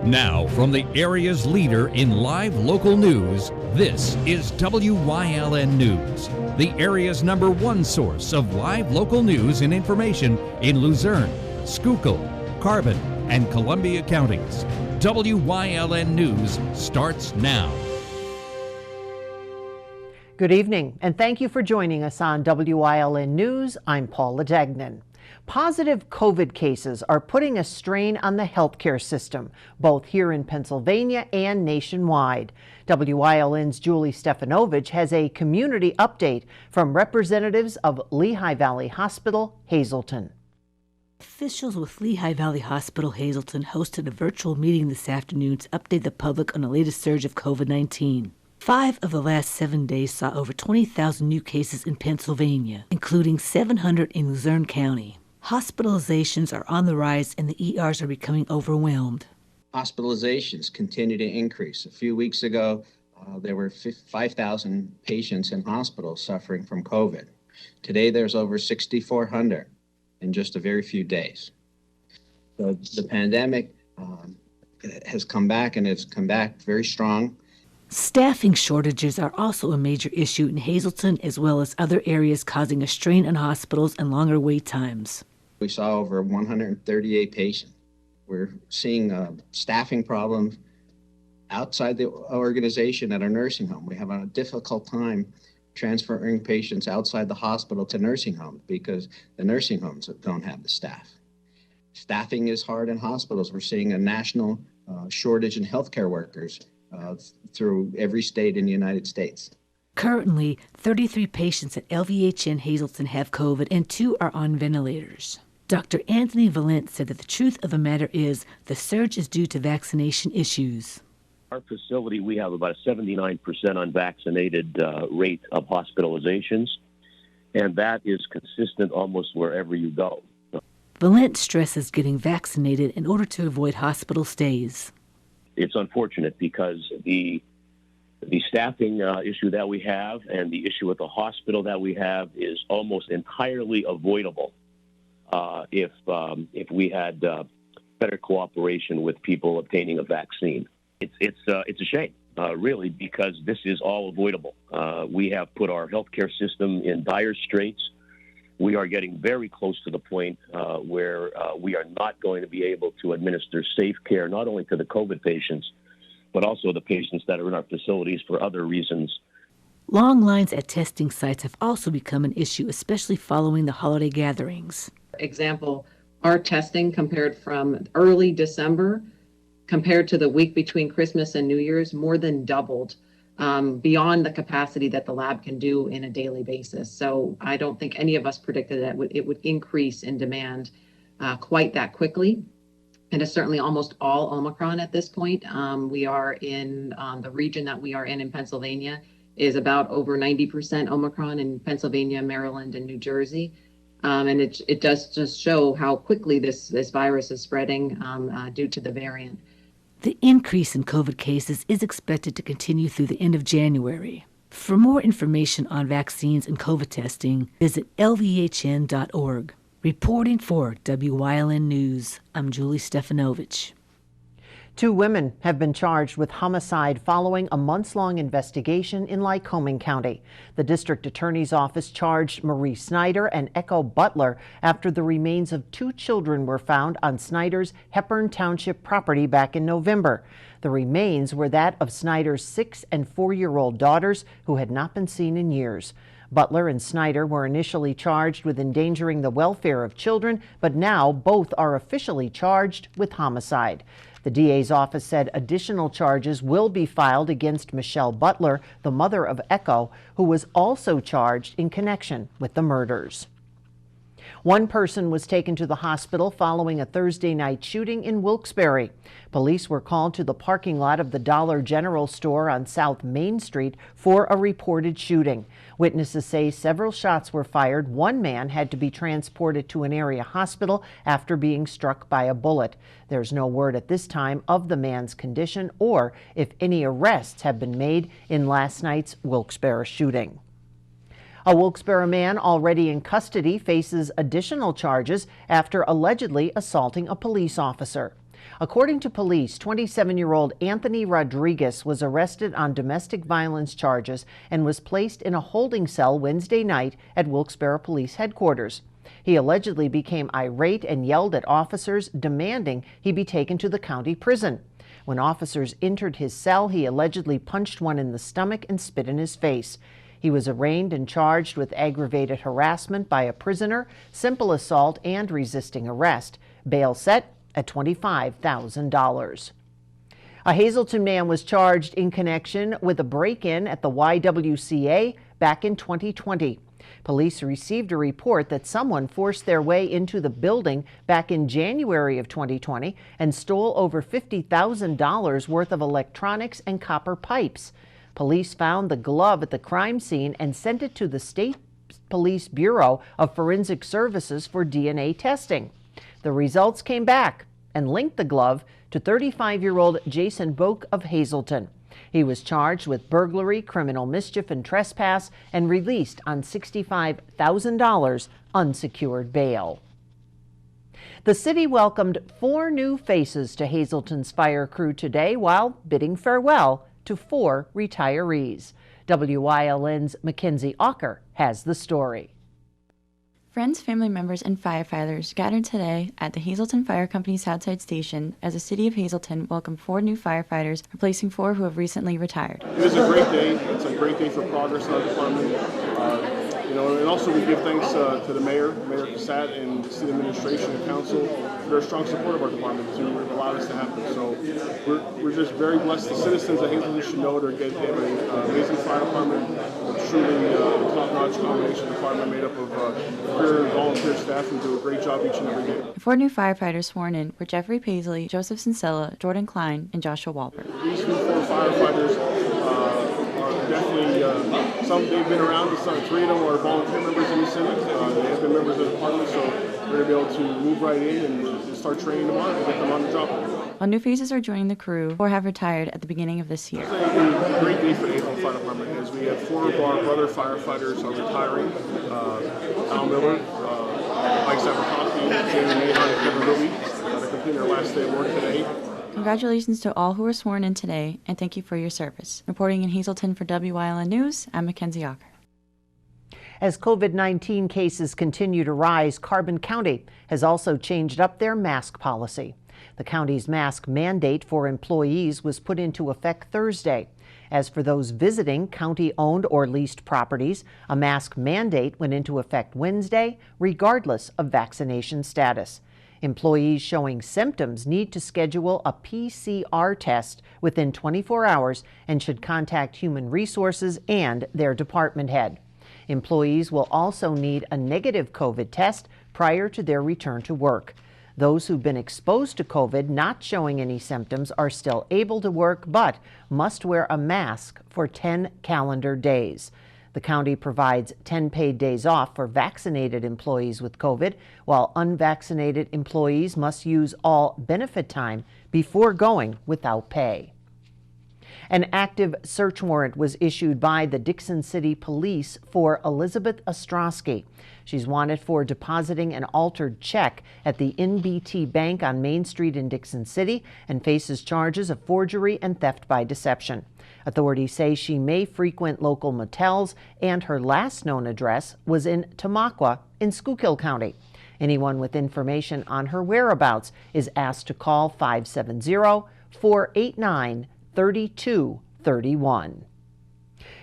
Now, from the area's leader in live local news, this is WYLN News, the area's #1 source of live local news and information in Luzern, Schuylkill, Carbon, and Columbia counties. WYLN News starts now. Good evening, and thank you for joining us on WYLN News. I'm Paula Degnan. Positive COVID cases are putting a strain on the healthcare system, both here in Pennsylvania and nationwide. WYLN's Julie Stefanovich has a community update from representatives of Lehigh Valley Hospital, Hazelton. Officials with Lehigh Valley Hospital Hazelton hosted a virtual meeting this afternoon to update the public on the latest surge of COVID-19. 5 of the last 7 days saw over 20,000 new cases in Pennsylvania, including 700 in Luzern County. Hospitalizations are on the rise and the ERs are becoming overwhelmed. Hospitalizations continue to increase. A few weeks ago, there were 5,000 patients in hospitals suffering from COVID. Today, there's over 6,400 in just a very few days. So the pandemic has come back, and it's come back very strong. Staffing shortages are also a major issue in Hazelton, as well as other areas, causing a strain on hospitals and longer wait times. We saw over 138 patients. We're seeing staffing problems outside the organization at our nursing home. We have a difficult time transferring patients outside the hospital to nursing homes because the nursing homes don't have the staff. Staffing is hard in hospitals. We're seeing a national shortage in healthcare workers through every state in the United States. Currently, 33 patients at LVHN Hazelton have COVID and 2 are on ventilators. Dr. Anthony Wyln said that the truth of the matter is the surge is due to vaccination issues. Our facility, we have about a 79% unvaccinated rate of hospitalizations, and that is consistent almost wherever you go. Wyln stresses getting vaccinated in order to avoid hospital stays. It's unfortunate because the staffing issue that we have and the issue at the hospital that we have is almost entirely avoidable if we had better cooperation with people obtaining a vaccine. It's a shame, really, because this is all avoidable. We have put our healthcare system in dire straits. We are getting very close to the point where we are not going to be able to administer safe care, not only to the COVID patients, but also the patients that are in our facilities for other reasons. Long lines at testing sites have also become an issue, especially following the holiday gatherings. Example, our testing compared from early December compared to the week between Christmas and New Year's more than doubled. Beyond the capacity that the lab can do in a daily basis. So I don't think any of us predicted that it would increase in demand quite that quickly. And it's certainly almost all Omicron at this point. We are in the region that we are in Pennsylvania is about over 90% Omicron in Pennsylvania, Maryland, and New Jersey. And it does just show how quickly this virus is spreading due to the variant. The increase in COVID cases is expected to continue through the end of January. For more information on vaccines and COVID testing, visit lvhn.org. Reporting for WYLN News, I'm Julie Stefanovich. 2 women have been charged with homicide following a months-long investigation in Lycoming County. The district attorney's office charged Marie Snyder and Echo Butler after the remains of 2 children were found on Snyder's Hepburn Township property back in November. The remains were that of Snyder's 6- and 4-year-old daughters who had not been seen in years. Butler and Snyder were initially charged with endangering the welfare of children, but now both are officially charged with homicide. The DA's office said additional charges will be filed against Michelle Butler, the mother of Echo, who was also charged in connection with the murders. One person was taken to the hospital following a Thursday night shooting in Wilkes-Barre. Police were called to the parking lot of the Dollar General store on South Main Street for a reported shooting. Witnesses say several shots were fired. One man had to be transported to an area hospital after being struck by a bullet. There's no word at this time of the man's condition or if any arrests have been made in last night's Wilkes-Barre shooting. A Wilkes-Barre man already in custody faces additional charges after allegedly assaulting a police officer. According to police, 27-year-old Anthony Rodriguez was arrested on domestic violence charges and was placed in a holding cell Wednesday night at Wilkes-Barre Police Headquarters. He allegedly became irate and yelled at officers, demanding he be taken to the county prison. When officers entered his cell, he allegedly punched one in the stomach and spit in his face. He was arraigned and charged with aggravated harassment by a prisoner, simple assault, and resisting arrest. Bail set at $25,000. A Hazelton man was charged in connection with a break-in at the YWCA back in 2020. Police received a report that someone forced their way into the building back in January of 2020 and stole over $50,000 worth of electronics and copper pipes. Police found the glove at the crime scene and sent it to the State Police Bureau of Forensic Services for DNA testing. The results came back and linked the glove to 35-year-old Jason Boak of Hazelton. He was charged with burglary, criminal mischief, and trespass and released on $65,000 unsecured bail. The city welcomed 4 new faces to Hazelton's fire crew today while bidding farewell to 4 retirees. WYLN's Mackenzie Ocker has the story. Friends, family members, and firefighters gathered today at the Hazelton Fire Company Southside Station as the City of Hazelton welcomed 4 new firefighters, replacing 4 who have recently retired. It is a great day. It's a great day for progress in our department. And also we give thanks to the Mayor Cassatt, and the City Administration and Council for their strong support of our department to allow this to happen. So we're just very blessed. The citizens of Hazelton should know they have an amazing fire department, a truly top-notch combination department made up of career and volunteer staff who do a great job each and every day. The 4 new firefighters sworn in were Jeffrey Paisley, Joseph Sincella, Jordan Klein, and Joshua Walper. These 4 firefighters are definitely they've been around. 3 of them are volunteer members in the city. They have been members of the department, so we're going to be able to move right in and start training tomorrow and get them on the job. While new faces are joining the crew, 4 have retired at the beginning of this year. It's a great day for the Hazelton Fire Department as we have 4 of our brother firefighters are retiring. Al Miller, Mike Sabataki, Jamie Mahon, and Kevin Louie. They're completing their last day of work today. Congratulations to all who were sworn in today, and thank you for your service. Reporting in Hazelton for WYLN News, I'm Mackenzie Ocker. As COVID-19 cases continue to rise, Carbon County has also changed up their mask policy. The county's mask mandate for employees was put into effect Thursday. As for those visiting county-owned or leased properties, a mask mandate went into effect Wednesday, regardless of vaccination status. Employees showing symptoms need to schedule a PCR test within 24 hours and should contact Human Resources and their department head. Employees will also need a negative COVID test prior to their return to work. Those who've been exposed to COVID not showing any symptoms are still able to work, but must wear a mask for 10 calendar days. The county provides 10 paid days off for vaccinated employees with COVID, while unvaccinated employees must use all benefit time before going without pay. An active search warrant was issued by the Dixon City Police for Elizabeth Ostrowski. She's wanted for depositing an altered check at the NBT Bank on Main Street in Dixon City and faces charges of forgery and theft by deception. Authorities say she may frequent local motels, and her last known address was in Tamaqua in Schuylkill County. Anyone with information on her whereabouts is asked to call 570-489-3231.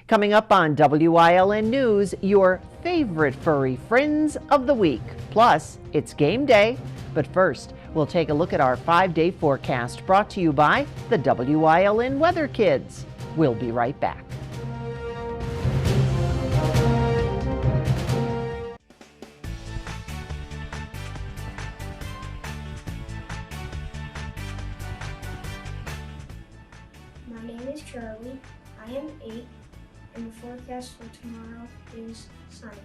Coming up on WYLN News, your favorite furry friends of the week. Plus, it's game day. But first, we'll take a look at our 5-day forecast brought to you by the WYLN Weather Kids. We'll be right back. My name is Charlie. I am 8, and the forecast for tomorrow is sunny.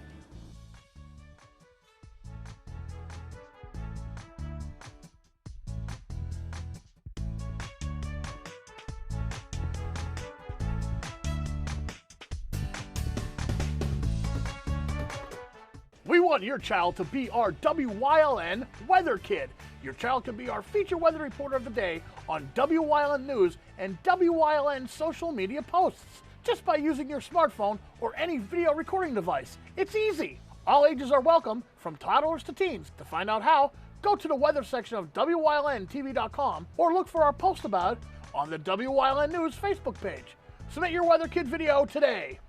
We want your child to be our WYLN Weather Kid. Your child can be our feature weather reporter of the day on Wyln News and Wyln social media posts just by using your smartphone or any video recording device. It's easy. All ages are welcome, from toddlers to teens. To find out how, go to the weather section of WYLNTV.com or look for our post about it on the Wyln News Facebook page. Submit your Weather Kid video today.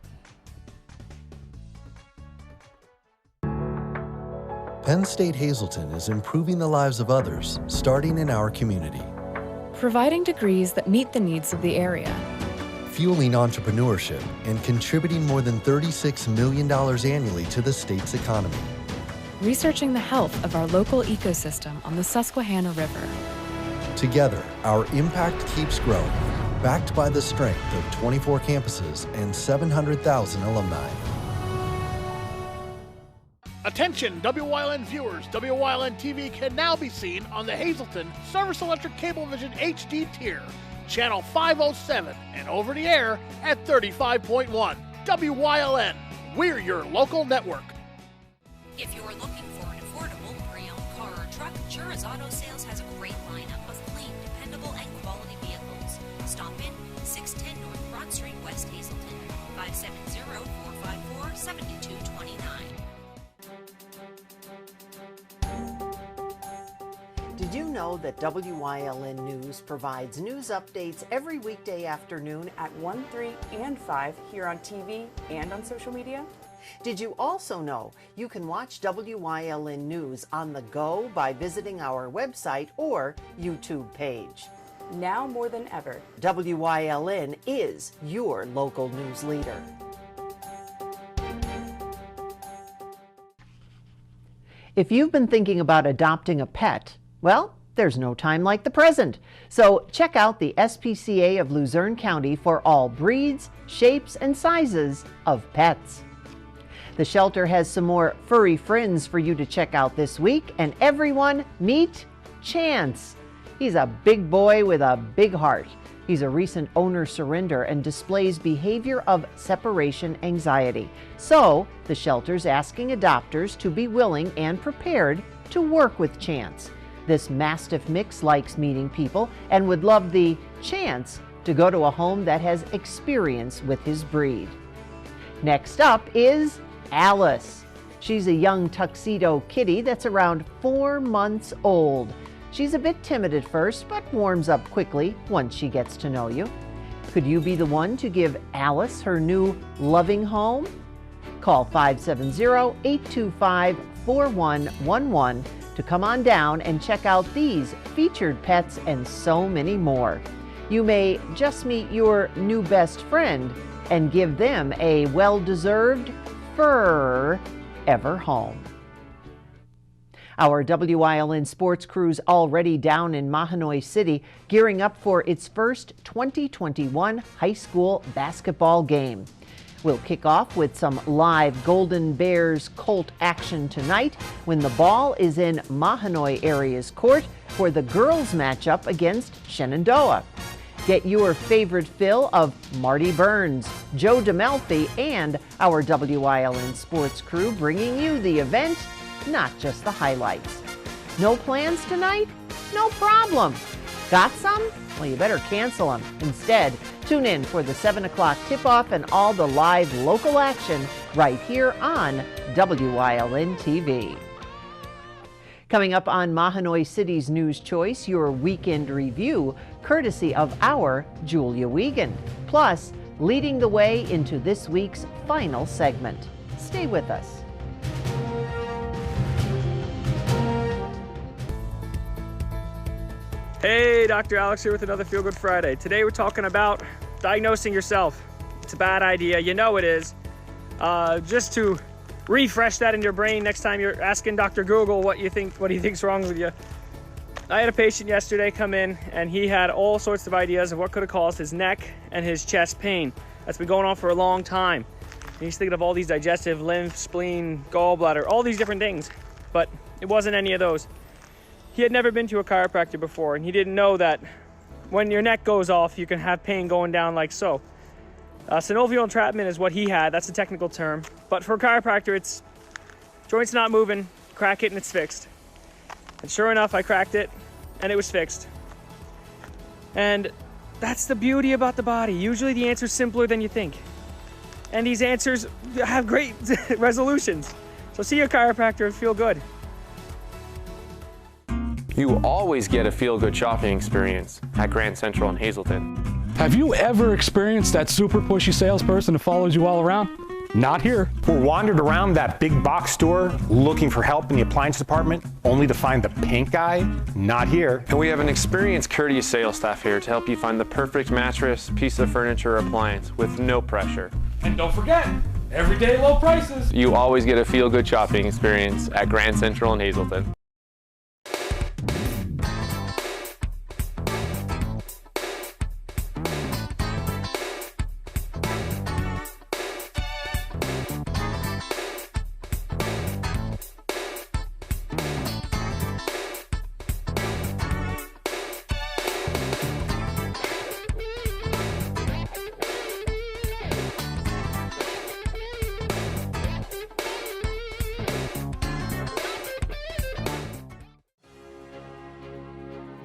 Penn State Hazelton is improving the lives of others, starting in our community. Providing degrees that meet the needs of the area. Fueling entrepreneurship and contributing more than $36 million annually to the state's economy. Researching the health of our local ecosystem on the Susquehanna River. Together, our impact keeps growing, backed by the strength of 24 campuses and 700,000 alumni. Attention, WYLN viewers, WYLN TV can now be seen on the Hazelton Service Electric Cablevision HD tier, channel 507, and over the air at 35.1. WYLN, we're your local network. If you're looking for an affordable pre-owned car or truck, Chura's Auto Sales has a great lineup of clean, dependable, and quality vehicles. Stop in 610 North Broad Street, West Hazelton, 570-454-7229. Did you know that WYLN News provides news updates every weekday afternoon at 1, 3, and 5 here on TV and on social media? Did you also know you can watch WYLN News on the go by visiting our website or YouTube page? Now more than ever, WYLN is your local news leader. If you've been thinking about adopting a pet, well, there's no time like the present. So check out the SPCA of Luzern County for all breeds, shapes, and sizes of pets. The shelter has some more furry friends for you to check out this week, and everyone meet Chance. He's a big boy with a big heart. He's a recent owner surrender and displays behavior of separation anxiety. So the shelter's asking adopters to be willing and prepared to work with Chance. This Mastiff mix likes meeting people and would love the chance to go to a home that has experience with his breed. Next up is Alice. She's a young tuxedo kitty that's around 4 months old. She's a bit timid at first, but warms up quickly once she gets to know you. Could you be the one to give Alice her new loving home? Call 570-825-4111 to come on down and check out these featured pets and so many more. You may just meet your new best friend and give them a well-deserved forever home. Our WYLN sports crew's already down in Mahanoy City, gearing up for its first 2021 high school basketball game. We'll kick off with some live Golden Bears Colt action tonight when the ball is in Mahanoy area's court for the girls' matchup against Shenandoah. Get your favorite fill of Marty Burns, Joe DeMelfi, and our WYLN sports crew bringing you the event, not just the highlights. No plans tonight? No problem. Got some? Well, you better cancel them. Instead, tune in for the 7 o'clock tip-off and all the live local action right here on WYLN TV. Coming up on Mahanoy City's News Choice, your weekend review, courtesy of our Julia Wiegand. Plus, leading the way into this week's final segment. Stay with us. Hey, Dr. Alex here with another Feel Good Friday. Today we're talking about diagnosing yourself. It's a bad idea, you know it is. Just to refresh that in your brain next time you're asking Dr. Google what he thinks wrong with you. I had a patient yesterday come in and he had all sorts of ideas of what could have caused his neck and his chest pain. That's been going on for a long time. And he's thinking of all these digestive, lymph, spleen, gallbladder, all these different things, but it wasn't any of those. He had never been to a chiropractor before, and he didn't know that when your neck goes off, you can have pain going down like so. Synovial entrapment is what he had. That's a technical term. But for a chiropractor, it's joints not moving, crack it, and it's fixed. And sure enough, I cracked it, and it was fixed. And that's the beauty about the body. Usually the answer's simpler than you think. And these answers have great resolutions. So see your chiropractor and feel good. You always get a feel-good shopping experience at Grand Central in Hazelton. Have you ever experienced that super pushy salesperson who follows you all around? Not here. Or wandered around that big box store looking for help in the appliance department, only to find the pink guy? Not here. And we have an experienced, courteous sales staff here to help you find the perfect mattress, piece of furniture, or appliance with no pressure. And don't forget, everyday low prices. You always get a feel-good shopping experience at Grand Central in Hazelton.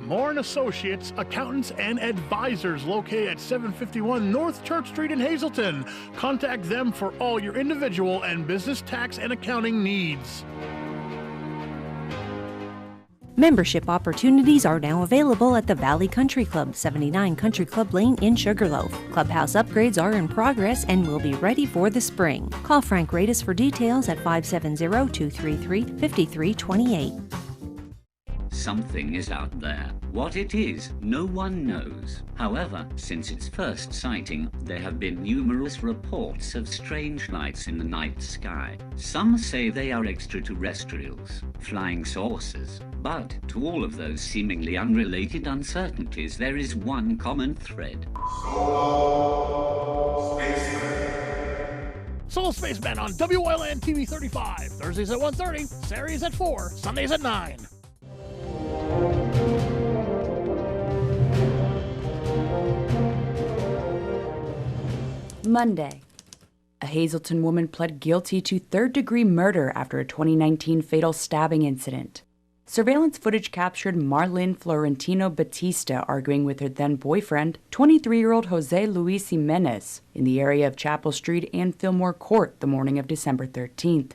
Moore & Associates, accountants and advisors located at 751 North Church Street in Hazelton. Contact them for all your individual and business tax and accounting needs. Membership opportunities are now available at the Valley Country Club, 79 Country Club Lane in Sugarloaf. Clubhouse upgrades are in progress and will be ready for the spring. Call Frank Radis for details at 570-233-5328. Something is out there. What it is, no one knows. However, since its first sighting, there have been numerous reports of strange lights in the night sky. Some say they are extraterrestrials, flying saucers. But to all of those seemingly unrelated uncertainties, there is one common thread. Solo Spaceman on Wyln TV 35. Thursdays at 1:30, Saturdays at 4, Sundays at 9. Monday. A Hazelton woman pled guilty to third-degree murder after a 2019 fatal stabbing incident. Surveillance footage captured Marlene Florentino Batista arguing with her then-boyfriend, 23-year-old Jose Luis Jimenez, in the area of Chapel Street and Fillmore Court the morning of December 13th.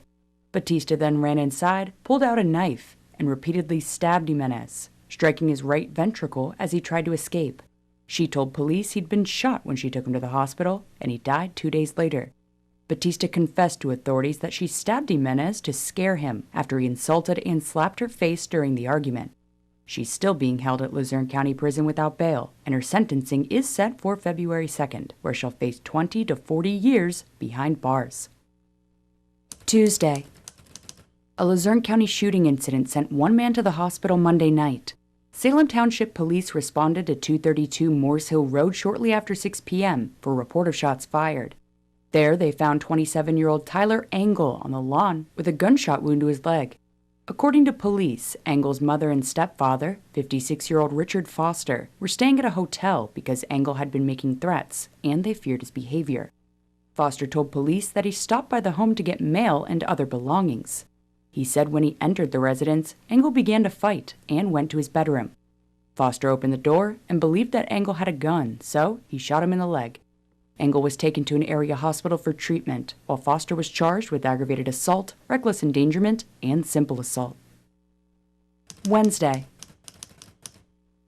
Batista then ran inside, pulled out a knife, and repeatedly stabbed Jimenez, striking his right ventricle as he tried to escape. She told police he'd been shot when she took him to the hospital, and he died 2 days later. Batista confessed to authorities that she stabbed Jimenez to scare him after he insulted and slapped her face during the argument. She's still being held at Luzern County Prison without bail, and her sentencing is set for February 2nd, where she'll face 20 to 40 years behind bars. Tuesday. A Luzern County shooting incident sent one man to the hospital Monday night. Salem Township police responded to 232 Morse Hill Road shortly after 6 p.m. for a report of shots fired. There, they found 27-year-old Tyler Engel on the lawn with a gunshot wound to his leg. According to police, Engel's mother and stepfather, 56-year-old Richard Foster, were staying at a hotel because Engel had been making threats, and they feared his behavior. Foster told police that he stopped by the home to get mail and other belongings. He said when he entered the residence, Engel began to fight and went to his bedroom. Foster opened the door and believed that Engel had a gun, so he shot him in the leg. Engel was taken to an area hospital for treatment, while Foster was charged with aggravated assault, reckless endangerment, and simple assault. Wednesday.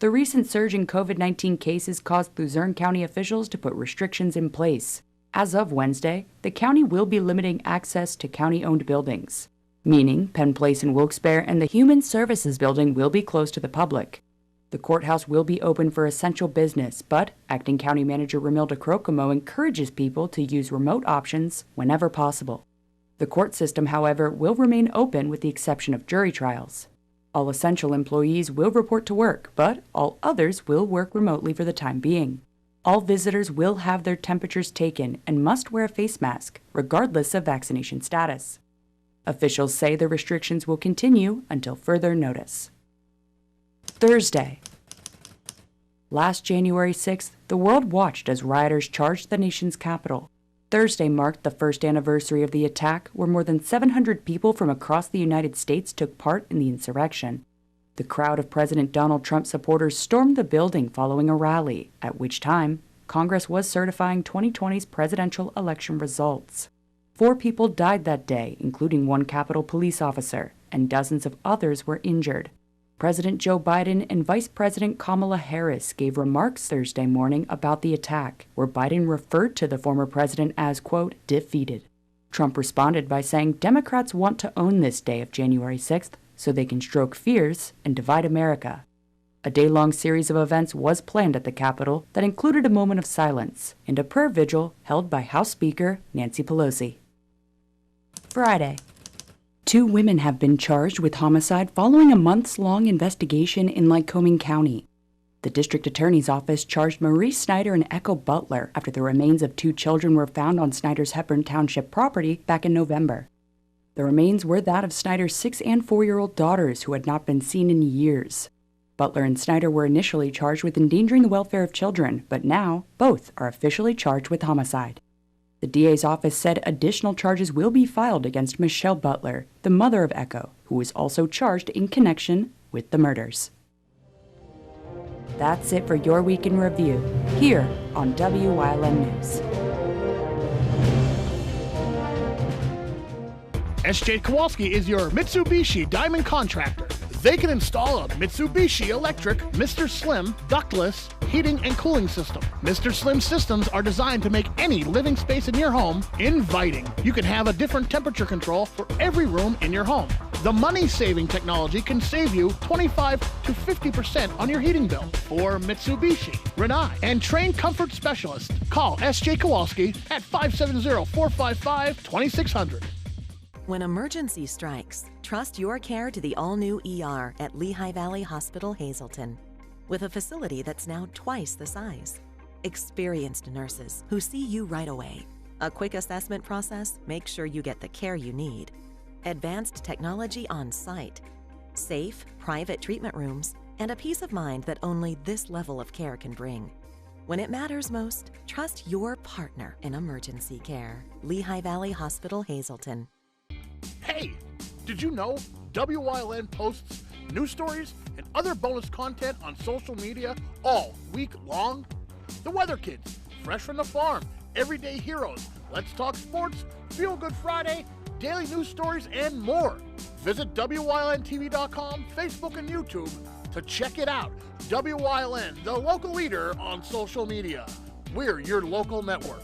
The recent surge in COVID-19 cases caused Luzern County officials to put restrictions in place. As of Wednesday, the county will be limiting access to county-owned buildings, meaning Penn Place in Wilkes-Barre and the Human Services Building will be closed to the public. The courthouse will be open for essential business, but Acting County Manager Ramilda Crocomo encourages people to use remote options whenever possible. The court system, however, will remain open with the exception of jury trials. All essential employees will report to work, but all others will work remotely for the time being. All visitors will have their temperatures taken and must wear a face mask, regardless of vaccination status. Officials say the restrictions will continue until further notice. Thursday. Last January 6th, the world watched as rioters charged the nation's capital. Thursday marked the first anniversary of the attack, where more than 700 people from across the United States took part in the insurrection. The crowd of President Donald Trump supporters stormed the building following a rally, at which time Congress was certifying 2020's presidential election results. 4 people died that day, including 1 Capitol police officer, and dozens of others were injured. President Joe Biden and Vice President Kamala Harris gave remarks Thursday morning about the attack, where Biden referred to the former president as, quote, defeated. Trump responded by saying Democrats want to own this day of January 6th so they can stroke fears and divide America. A day-long series of events was planned at the Capitol that included a moment of silence and a prayer vigil held by House Speaker Nancy Pelosi. Friday. 2 women have been charged with homicide following a months-long investigation in Lycoming County. The district attorney's office charged Marie Snyder and Echo Butler after the remains of 2 children were found on Snyder's Hepburn Township property back in November. The remains were that of Snyder's 6- and 4-year-old daughters who had not been seen in years. Butler and Snyder were initially charged with endangering the welfare of children, but now both are officially charged with homicide. The DA's office said additional charges will be filed against Michelle Butler, the mother of Echo, who was also charged in connection with the murders. That's it for your week in review, here on Wyln News. SJ Kowalski is your Mitsubishi Diamond contractor. They can install a Mitsubishi electric Mr. Slim ductless heating and cooling system. Mr. Slim systems are designed to make any living space in your home inviting. You can have a different temperature control for every room in your home. The money-saving technology can save you 25 to 50% on your heating bill. For Mitsubishi, Renai, and trained comfort specialists, call SJ Kowalski at 570-455-2600. When emergency strikes, trust your care to the all-new ER at Lehigh Valley Hospital, Hazelton. With a facility that's now twice the size. Experienced nurses who see you right away. A quick assessment process makes sure you get the care you need. Advanced technology on site. Safe, private treatment rooms, and a peace of mind that only this level of care can bring. When it matters most, trust your partner in emergency care. Lehigh Valley Hospital, Hazelton. Hey, did you know Wyln posts news stories and other bonus content on social media all week long? The Weather Kids, Fresh from the Farm, Everyday Heroes, Let's Talk Sports, Feel Good Friday, daily news stories, and more. Visit WYLNTV.com, Facebook, and YouTube to check it out. Wyln, the local leader on social media. We're your local network.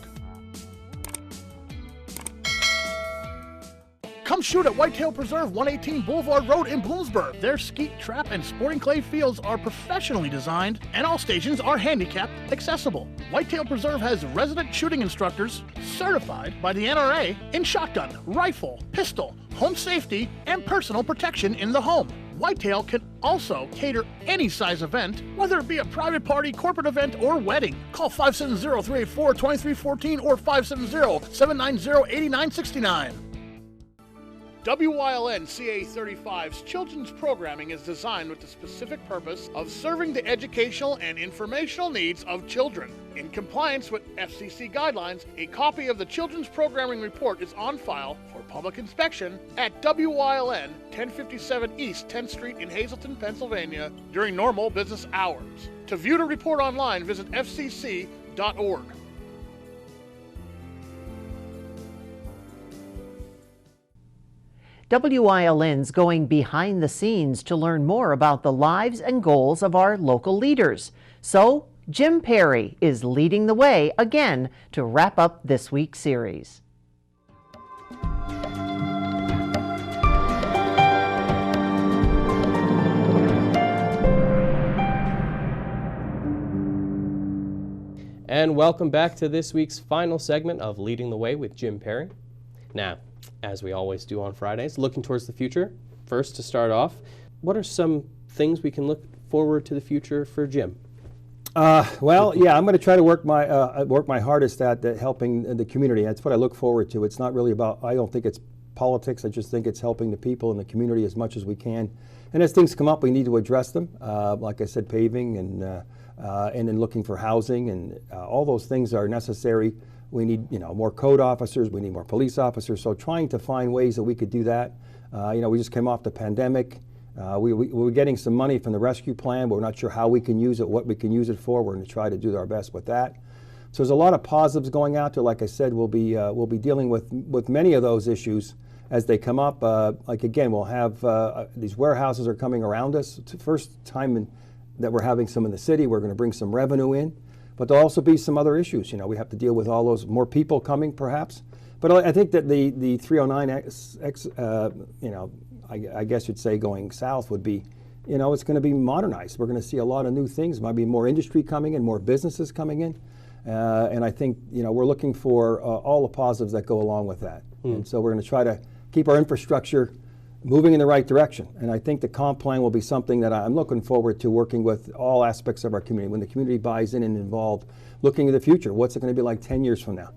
Come shoot at Whitetail Preserve, 118 Boulevard Road in Bloomsburg. Their skeet, trap, and sporting clay fields are professionally designed, and all stations are handicapped accessible. Whitetail Preserve has resident shooting instructors certified by the NRA in shotgun, rifle, pistol, home safety, and personal protection in the home. Whitetail can also cater any size event, whether it be a private party, corporate event, or wedding. Call 570-384-2314 or 570-790-8969. WYLN CA35's children's programming is designed with the specific purpose of serving the educational and informational needs of children. In compliance with FCC guidelines, a copy of the Children's Programming Report is on file for public inspection at WYLN 1057 East 10th Street in Hazelton, Pennsylvania during normal business hours. To view the report online, visit fcc.org. WYLN's going behind the scenes to learn more about the lives and goals of our local leaders. So, Jim Perry is leading the way again to wrap up this week's series. And welcome back to this week's final segment of Leading the Way with Jim Perry. Now, as we always do on Fridays, looking towards the future. First, to start off, what are some things we can look forward to the future for Jim? Well, yeah, I'm going to try to work my hardest at helping the community. That's what I look forward to. It's not really about, I don't think it's politics. I just think it's helping the people in the community as much as we can. And as things come up, we need to address them. Like I said, paving and then looking for housing, and all those things are necessary. We need, more code officers. We need more police officers. So trying to find ways that we could do that. We just came off the pandemic. We're getting some money from the rescue plan, but we're not sure how we can use it, what we can use it for. We're going to try to do our best with that. So there's a lot of positives going out there. Like I said, we'll be dealing with many of those issues as they come up. Like again, we'll have these warehouses are coming around us. It's the first time that we're having some in the city. We're going to bring some revenue in, but there'll also be some other issues. You know, we have to deal with all those more people coming, perhaps. But I think that the 309X, you know, I guess you'd say going south would be, you know, it's going to be modernized. We're going to see a lot of new things. Might be more industry coming in, more businesses coming in. And I think, you know, we're looking for all the positives that go along with that. And so we're going to try to keep our infrastructure moving in the right direction. And I think the comp plan will be something that I'm looking forward to working with all aspects of our community. When the community buys in and involved, looking at the future, what's it going to be like 10 years from now?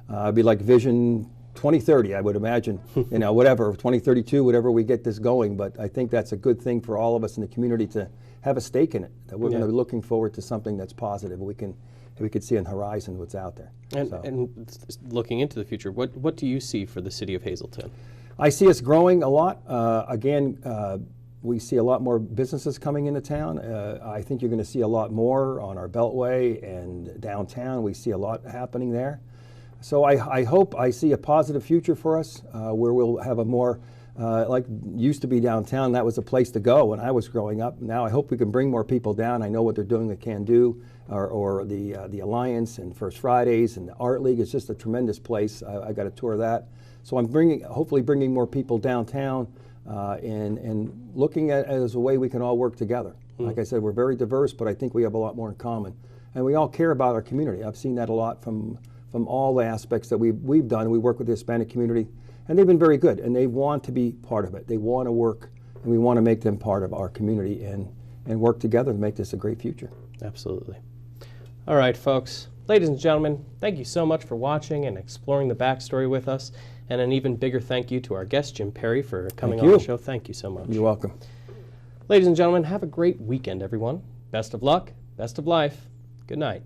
It'd be like Vision 2030, I would imagine, you know, whatever, 2032, whatever we get this going. But I think that's a good thing for all of us in the community to have a stake in it, that we're going to be looking forward to something that's positive. We could see on the horizon what's out there. And looking into the future, what do you see for the city of Hazelton? I see us growing a lot. Again, we see a lot more businesses coming into town. I think you're going to see a lot more on our Beltway and downtown. We see a lot happening there. So I hope I see a positive future for us where we'll have a more, like used to be downtown, that was a place to go when I was growing up. Now I hope we can bring more people down. I know what they're doing at Can Do or the Alliance and First Fridays and the Art League. It's just a tremendous place. I got a tour of that. So I'm hopefully bringing more people downtown and looking at it as a way we can all work together. Like I said, we're very diverse, but I think we have a lot more in common. And we all care about our community. I've seen that a lot from all the aspects that we've done. We work with the Hispanic community, and they've been very good, and they want to be part of it. They want to work, and we want to make them part of our community and work together to make this a great future. Absolutely. All right, folks. Ladies and gentlemen, thank you so much for watching and exploring the backstory with us. And an even bigger thank you to our guest, Jim Perry, for coming on the show. Thank you so much. You're welcome. Ladies and gentlemen, have a great weekend, everyone. Best of luck, best of life. Good night.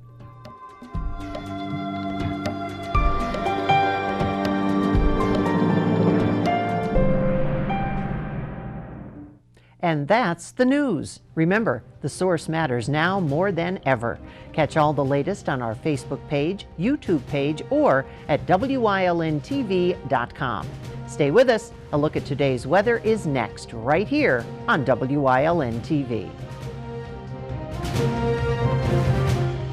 And that's the news. Remember, the source matters now more than ever. Catch all the latest on our Facebook page, YouTube page, or at WYLNTV.com. Stay with us. A look at today's weather is next, right here on WYLN TV.